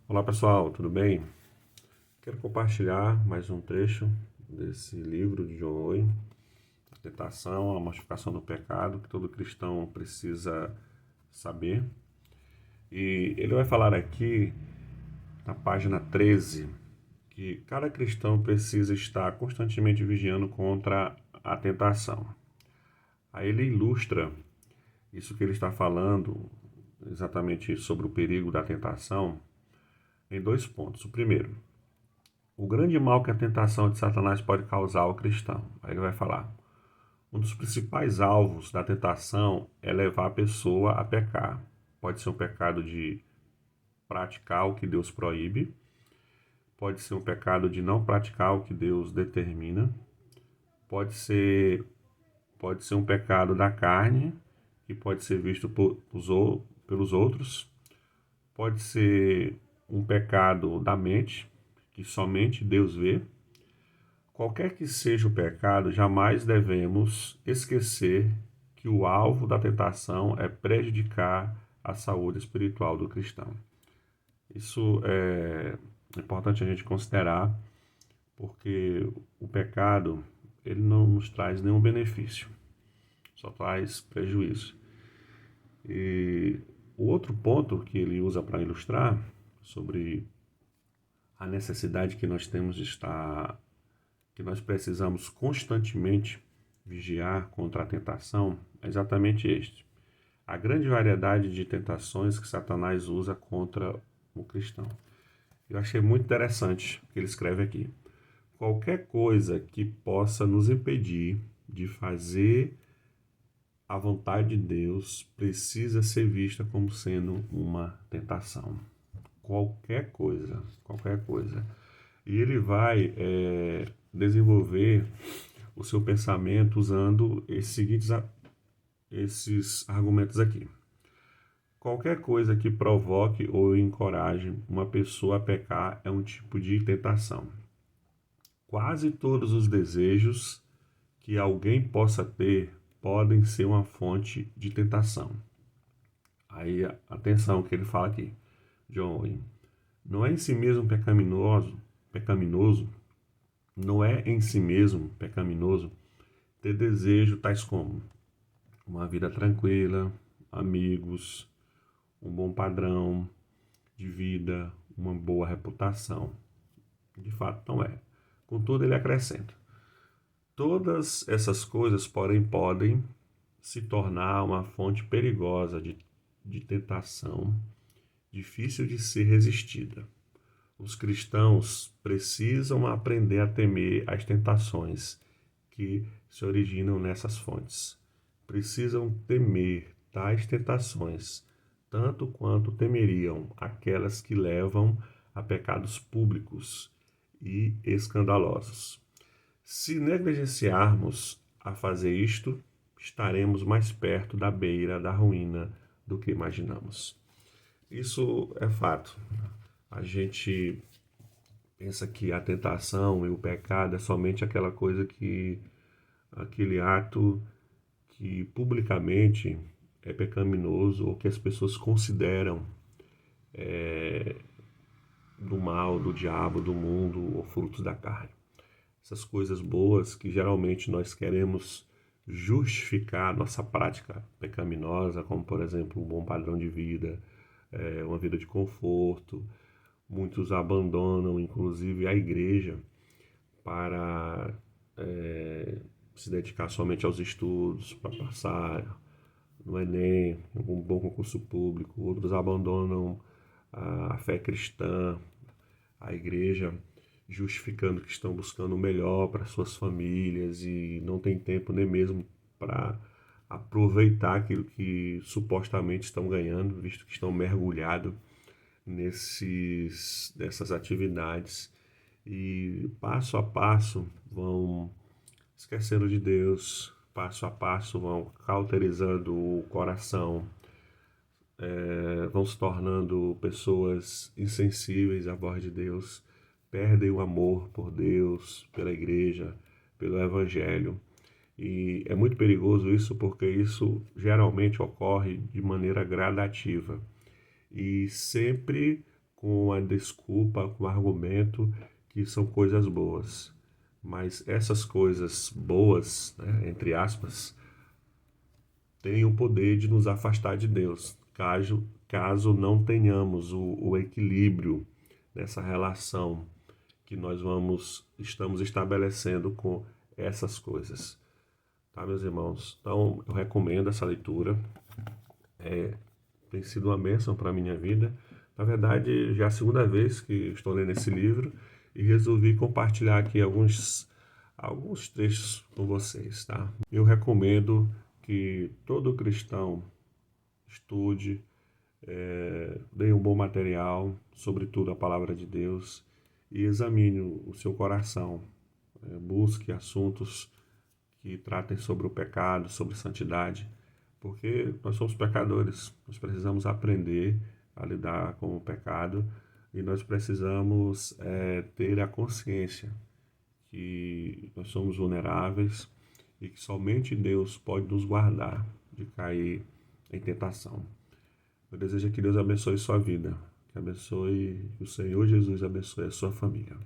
Olá pessoal, tudo bem? Quero compartilhar mais um trecho desse livro de John Owen, A Tentação, a Mortificação do Pecado, que todo cristão precisa saber. E ele vai falar aqui na página 13 que cada cristão precisa estar constantemente vigiando contra a tentação. Aí ele ilustra isso que ele está falando, exatamente sobre o perigo da tentação, em dois pontos. O primeiro, o grande mal que a tentação de Satanás pode causar ao cristão. Aí ele vai falar: um dos principais alvos da tentação é levar a pessoa a pecar. Pode ser um pecado de praticar o que Deus proíbe, pode ser um pecado de não praticar o que Deus determina, pode ser, pode ser um pecado da carne, que pode ser visto pelos outros, pode ser um pecado da mente, que somente Deus vê. Qualquer que seja o pecado, jamais devemos esquecer que o alvo da tentação é prejudicar a saúde espiritual do cristão. Isso é importante a gente considerar, porque o pecado ele não nos traz nenhum benefício, só traz prejuízo. E o outro ponto que ele usa para ilustrar sobre a necessidade que nós temos de estar que nós precisamos constantemente vigiar contra a tentação é exatamente este: a grande variedade de tentações que Satanás usa contra o cristão. Eu achei muito interessante o que ele escreve aqui. Qualquer coisa que possa nos impedir de fazer a vontade de Deus precisa ser vista como sendo uma tentação. Qualquer coisa, qualquer coisa. E ele vai desenvolver o seu pensamento usando esses argumentos aqui. Qualquer coisa que provoque ou encoraje uma pessoa a pecar é um tipo de tentação. Quase todos os desejos que alguém possa ter podem ser uma fonte de tentação. Aí, atenção que ele fala aqui, John Owen. Não é em si mesmo pecaminoso, não é em si mesmo pecaminoso ter desejo tais como uma vida tranquila, amigos, um bom padrão de vida, uma boa reputação. De fato, não é. Contudo, ele acrescenta: todas essas coisas, porém, podem se tornar uma fonte perigosa de tentação, difícil de ser resistida. Os cristãos precisam aprender a temer as tentações que se originam nessas fontes. Precisam temer tais tentações, tanto quanto temeriam aquelas que levam a pecados públicos e escandalosos. Se negligenciarmos a fazer isto, estaremos mais perto da beira da ruína do que imaginamos. Isso é fato. A gente pensa que a tentação e o pecado é somente aquela coisa aquele ato que publicamente é pecaminoso ou que as pessoas consideram do mal, do diabo, do mundo ou frutos da carne. Essas coisas boas que geralmente nós queremos justificar nossa prática pecaminosa, como por exemplo um bom padrão de vida, uma vida de conforto. Muitos abandonam inclusive a igreja para se dedicar somente aos estudos, para passar no Enem, um bom concurso público. Outros abandonam a fé cristã, a igreja, justificando que estão buscando o melhor para suas famílias e não tem tempo nem mesmo para aproveitar aquilo que supostamente estão ganhando, visto que estão mergulhados nessas atividades e passo a passo vão esquecendo de Deus, passo a passo vão cauterizando o coração, vão se tornando pessoas insensíveis à voz de Deus, perdem o amor por Deus, pela igreja, pelo Evangelho. E é muito perigoso isso porque isso geralmente ocorre de maneira gradativa e sempre com a desculpa, com o argumento que são coisas boas. Mas essas coisas boas, né, entre aspas, têm o poder de nos afastar de Deus, caso não tenhamos o equilíbrio dessa relação que estamos estabelecendo com essas coisas. Tá, meus irmãos? Então, eu recomendo essa leitura. Tem sido uma bênção para a minha vida. Na verdade, já é a segunda vez que estou lendo esse livro e resolvi compartilhar aqui alguns trechos com vocês, tá? Eu recomendo que todo cristão estude, leia um bom material, sobretudo a palavra de Deus, e examine o seu coração. Busque assuntos que tratem sobre o pecado, sobre santidade, porque nós somos pecadores, nós precisamos aprender a lidar com o pecado e nós precisamos ter a consciência que nós somos vulneráveis e que somente Deus pode nos guardar de cair em tentação. Eu desejo que Deus abençoe sua vida, que o Senhor Jesus abençoe a sua família.